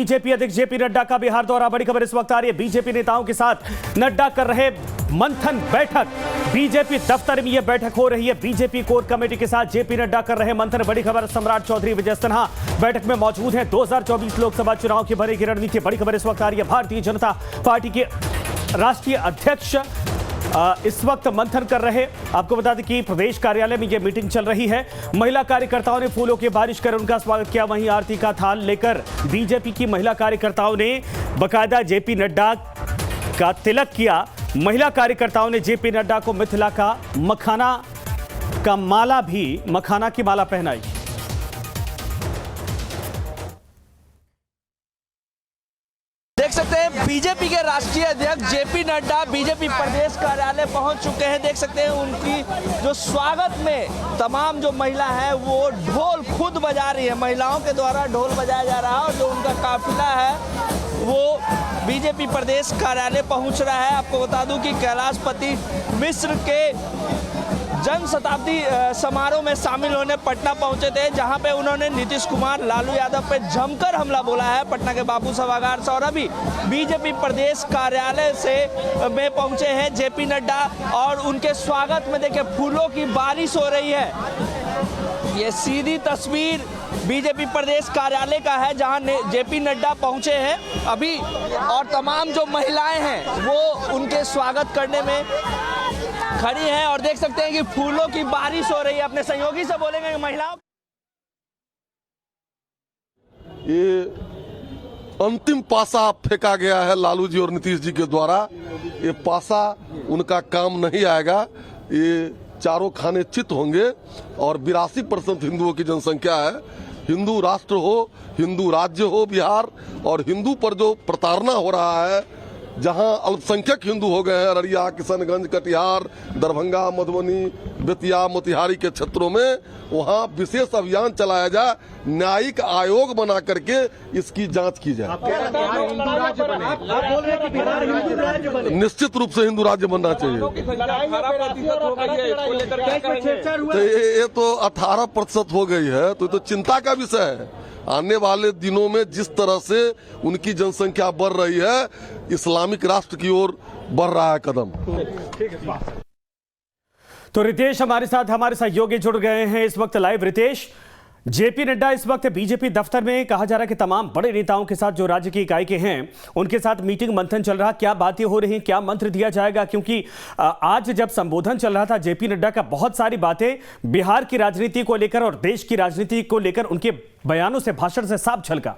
BJP अध्यक्ष JP Nadda का बिहार दौरा। बड़ी खबर इस वक्त आ रही है। बीजेपी नेताओं के साथ नड्डा कर रहे मंथन बैठक। बीजेपी दफ्तर में यह बैठक हो रही है। बीजेपी कोर कमेटी के साथ जेपी नड्डा कर रहे मंथन। बड़ी खबर, सम्राट चौधरी, विजय सिन्हा बैठक में मौजूद है। 2024 लोकसभा चुनाव की भरेगी रणनीति। बड़ी खबर इस वक्त आ रही है। भारतीय जनता पार्टी के राष्ट्रीय अध्यक्ष इस वक्त मंथन कर रहे। आपको बता दें कि प्रदेश कार्यालय में यह मीटिंग चल रही है। महिला कार्यकर्ताओं ने फूलों की बारिश कर उनका स्वागत किया। वहीं आरती का थाल लेकर बीजेपी की महिला कार्यकर्ताओं ने बकायदा जेपी नड्डा का तिलक किया। महिला कार्यकर्ताओं ने जेपी नड्डा को मिथिला का मखाना की माला पहनाई। देख सकते हैं बीजेपी के राष्ट्रीय अध्यक्ष जेपी नड्डा बीजेपी प्रदेश कार्यालय पहुंच चुके हैं। देख सकते हैं उनकी जो स्वागत में तमाम जो महिला है वो ढोल खुद बजा रही है। महिलाओं के द्वारा ढोल बजाया जा रहा है और जो उनका काफिला है वो बीजेपी प्रदेश कार्यालय पहुंच रहा है। आपको बता दूं कि कैलाशपति मिश्र के जन शताब्दी समारोह में शामिल होने पटना पहुंचे थे, जहां पे उन्होंने नीतीश कुमार, लालू यादव पे जमकर हमला बोला है पटना के बापू सभागार से। और अभी बीजेपी प्रदेश कार्यालय से में पहुंचे हैं जेपी नड्डा और उनके स्वागत में देखिए फूलों की बारिश हो रही है। ये सीधी तस्वीर बीजेपी प्रदेश कार्यालय का है जहां जेपी नड्डा पहुंचे हैं अभी, और तमाम जो महिलाएं हैं वो उनके स्वागत करने में खड़ी हैं। और देख सकते हैं कि फूलों की बारिश हो रही है। अपने सहयोगी से बोलेंगे महिलाओं। ये अंतिम पासा फेंका गया है लालू जी और नीतीश जी के द्वारा। ये पासा उनका काम नहीं आएगा। ये चारों खाने चित होंगे और 82% हिंदुओं की जनसंख्या है। हिंदू राष्ट्र हो, हिंदू राज्य हो बिहार, और हिंदू पर जो प्रताड़ना हो रहा है, जहां अल्पसंख्यक हिंदू हो गए हैं अररिया, किशनगंज, कटिहार, दरभंगा, मधुबनी, बेतिया, मोतिहारी के क्षेत्रों में, वहां विशेष अभियान चलाया जाए, न्यायिक आयोग बना करके इसकी जांच की जाए। निश्चित रूप से हिंदू राज्य बनना चाहिए। तो ये तो 18% हो गई है, तो चिंता का विषय है। आने वाले दिनों में जिस तरह से उनकी जनसंख्या बढ़ रही है, इस्लामिक राष्ट्र की ओर बढ़ रहा है कदम। तो रितेश हमारे साथ, हमारे सहयोगी जुड़ गए हैं इस वक्त लाइव। रितेश, जेपी नड्डा इस वक्त बीजेपी दफ्तर में, कहा जा रहा है कि तमाम बड़े नेताओं के साथ जो राज्य की इकाई के हैं उनके साथ मीटिंग मंथन चल रहा। क्या बातें हो रही हैं, क्या मंत्र दिया जाएगा? क्योंकि आज जब संबोधन चल रहा था जेपी नड्डा का, बहुत सारी बातें बिहार की राजनीति को लेकर और देश की राजनीति को लेकर उनके बयानों से, भाषण से साफ झलका।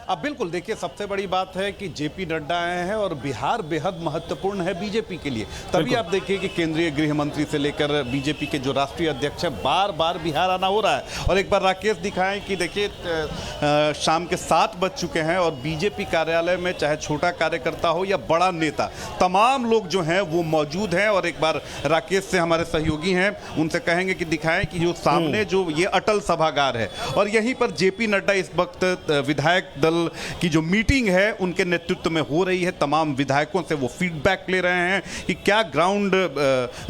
अब बिल्कुल देखिए, सबसे बड़ी बात है कि जेपी नड्डा आए हैं और बिहार बेहद महत्वपूर्ण है बीजेपी के लिए। तभी आप देखिए कि केंद्रीय गृह मंत्री से लेकर बीजेपी के जो राष्ट्रीय अध्यक्ष हैं, बार बार बिहार आना हो रहा है। और एक बार राकेश दिखाएं कि देखिए शाम के 7 बज चुके हैं और बीजेपी कार्यालय में चाहे छोटा कार्यकर्ता हो या बड़ा नेता, तमाम लोग जो हैं वो मौजूद हैं। और एक बार राकेश से, हमारे सहयोगी हैं, उनसे कहेंगे कि दिखाएं कि जो सामने जो ये अटल सभागार है और यहीं पर जेपी नड्डा इस वक्त विधायक दल की जो मीटिंग है उनके नेतृत्व में हो रही है। तमाम विधायकों से वो फीडबैक ले रहे हैं कि क्या ग्राउंड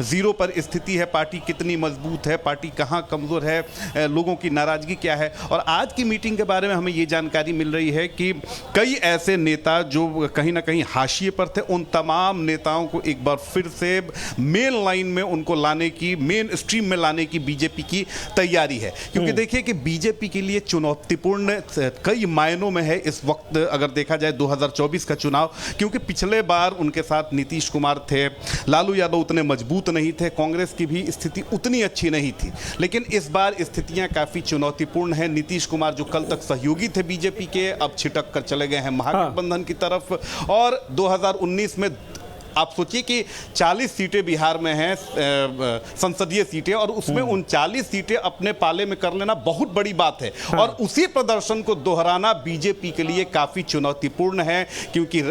जीरो पर स्थिति है, पार्टी कितनी मजबूत है, पार्टी कहां कमजोर है, लोगों की नाराजगी क्या है। और आज की मीटिंग के बारे में हमें ये जानकारी मिल रही है कि कई ऐसे नेता जो कहीं ना कहीं हाशिए पर थे, उन तमाम नेताओं को एक बार फिर से मेन लाइन में उनको लाने की, मेन स्ट्रीम में लाने की बीजेपी की तैयारी है। क्योंकि देखिए कि बीजेपी के लिए चुनौतीपूर्ण कई मायनों में है इस वक्त, अगर देखा जाए 2024 का चुनाव। क्योंकि पिछले बार उनके साथ नीतीश कुमार थे, लालू यादव उतने मजबूत नहीं थे, कांग्रेस की भी स्थिति उतनी अच्छी नहीं थी। लेकिन इस बार स्थितियां काफी चुनौतीपूर्ण हैं। नीतीश कुमार जो कल तक सहयोगी थे बीजेपी के, अब छिटक कर चले गए हैं महागठबंधन की तरफ। और 2019 में आप सोचिए कि 40 सीटें बिहार में हैं, संसदीय सीटें, और उसमें 39 सीटें अपने पाले में कर लेना बहुत बड़ी बात है। और उसी प्रदर्शन को दोहराना बीजेपी के लिए काफी चुनौतीपूर्ण है। क्योंकि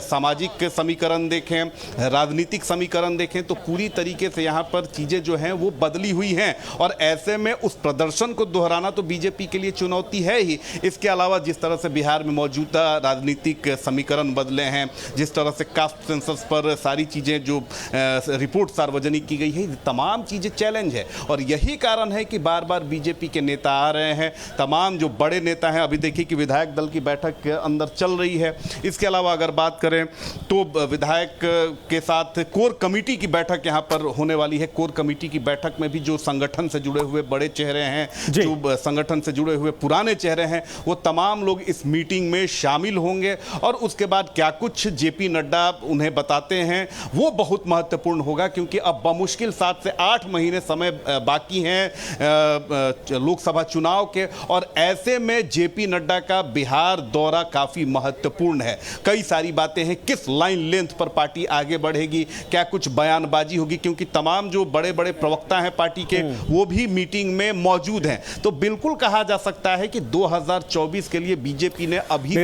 सामाजिक समीकरण देखें, राजनीतिक समीकरण देखें, तो पूरी तरीके से यहाँ पर चीजें जो हैं वो बदली हुई हैं। और ऐसे में उस प्रदर्शन को दोहराना तो बीजेपी के लिए चुनौती है ही। इसके अलावा जिस तरह से बिहार में मौजूदा राजनीतिक समीकरण बदले हैं, जिस तरह से कास्ट सेंसस पर सारी चीज़ें जो रिपोर्ट सार्वजनिक की गई है, तमाम चीज़ें चैलेंज है। और यही कारण है कि बार बार बीजेपी के नेता आ रहे हैं, तमाम जो बड़े नेता हैं। अभी देखिए कि विधायक दल की बैठक के अंदर चल रही है। इसके अलावा अगर बात करें तो विधायक के साथ कोर कमेटी की बैठक यहाँ पर होने वाली है। कोर कमेटी की बैठक में भी जो संगठन से जुड़े हुए बड़े चेहरे हैं, जो संगठन से जुड़े हुए पुराने चेहरे हैं, वो तमाम लोग इस मीटिंग में शामिल होंगे। और उसके बाद क्या कुछ जेपी नड्डा उन्हें बताते हैं वो बहुत महत्वपूर्ण होगा, क्योंकि अब बमुश्किल 7 से 8 महीने समय बाकी हैं लोकसभा चुनाव के। और ऐसे में जेपी नड्डा का बिहार दौरा काफी महत्वपूर्ण है। कई सारी बातें हैं, किस लाइन लेंथ पर पार्टी आगे बढ़ेगी, क्या कुछ बयानबाजी होगी, क्योंकि तमाम जो बड़े बड़े प्रवक्ता हैं पार्टी के वो भी मीटिंग में मौजूद हैं। तो बिल्कुल कहा जा सकता है कि 2024 के लिए बीजेपी ने अभी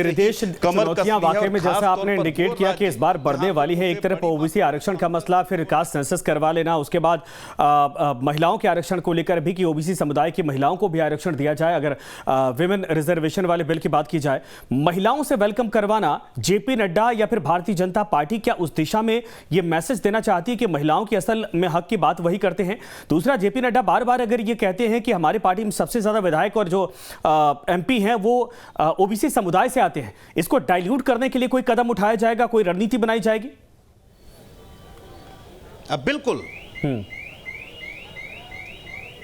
कमर कसी है। वाकई में जैसा आपने इंडिकेट किया कि इस बार बढ़ने वाली है, एक तरफ ओबीसी आरक्षण का मसला, फिर कास्ट सेंसस करवा लेना, उसके बाद महिलाओं के आरक्षण को लेकर भी कि ओबीसी समुदाय की महिलाओं को भी आरक्षण दिया जाए। अगर विमेन रिजर्वेशन वाले बिल की बात की जाए, महिलाओं से वेलकम करवाना, जेपी नड्डा या फिर भारतीय जनता पार्टी क्या उस दिशा में यह मैसेज देना चाहती है कि महिलाओं की असल में हक की बात वही करते हैं? दूसरा, जेपी नड्डा बार बार अगर ये कहते हैं कि हमारी पार्टी में सबसे ज्यादा विधायक और जो एमपी हैं वो ओबीसी समुदाय से आते हैं, इसको डाइल्यूट करने के लिए कोई कदम उठाया जाएगा, कोई रणनीति बनाई जाएगी? बिल्कुल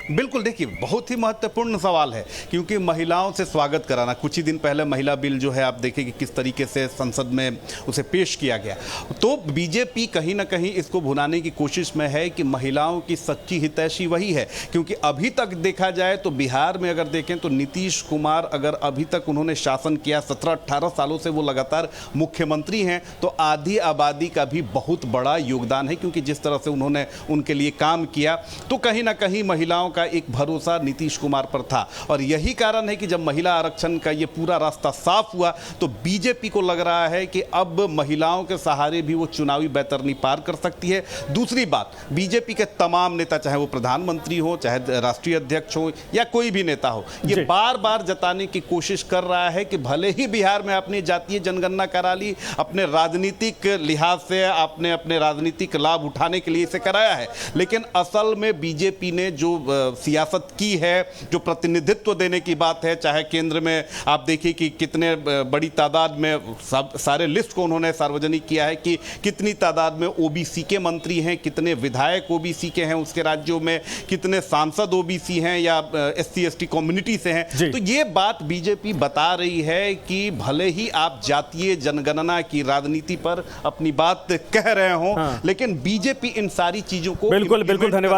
बिल्कुल। देखिए, बहुत ही महत्वपूर्ण सवाल है, क्योंकि महिलाओं से स्वागत कराना, कुछ ही दिन पहले महिला बिल जो है आप देखें कि किस तरीके से संसद में उसे पेश किया गया। तो बीजेपी कहीं ना कहीं इसको भुनाने की कोशिश में है कि महिलाओं की सच्ची हितैषी वही है। क्योंकि अभी तक देखा जाए तो बिहार में अगर देखें तो नीतीश कुमार अगर अभी तक उन्होंने शासन किया, 17-18 सालों से वो लगातार मुख्यमंत्री हैं, तो आधी आबादी का भी बहुत बड़ा योगदान है। क्योंकि जिस तरह से उन्होंने उनके लिए काम किया, तो कहीं ना कहीं महिलाओं का एक भरोसा नीतीश कुमार पर था। और यही कारण है कि जब महिला आरक्षण का ये पूरा रास्ता साफ हुआ, तो बीजेपी को लग रहा है कि अब महिलाओं के सहारे भी वो चुनावी बैतरनी पार कर सकती है। दूसरी बात, बीजेपी के तमाम नेता, चाहे वो प्रधानमंत्री हो, चाहे राष्ट्रीय अध्यक्ष हो या कोई भी नेता हो, ये बार बार जताने की कोशिश कर रहा है कि भले ही बिहार में अपनी जातीय जनगणना करा ली, अपने राजनीतिक लिहाज से आपने अपने राजनीतिक लाभ उठाने के लिए इसे कराया है, लेकिन असल में बीजेपी ने जो सियासत की है, जो प्रतिनिधित्व देने की बात है, चाहे केंद्र में आप देखिए कि कितने बड़ी तादाद में सारे लिस्ट को उन्होंने सार्वजनिक किया है कि कितनी तादाद में ओबीसी के मंत्री हैं, कितने विधायक ओबीसी के हैं उसके राज्यों में, कितने सांसद ओबीसी हैं या एससी एसटी कम्युनिटी से हैं। तो ये बात बीजेपी बता रही है कि भले ही आप जातीय जनगणना की राजनीति पर अपनी बात कह रहे हो, लेकिन बीजेपी इन सारी चीजों को बिल्कुल धन्यवाद।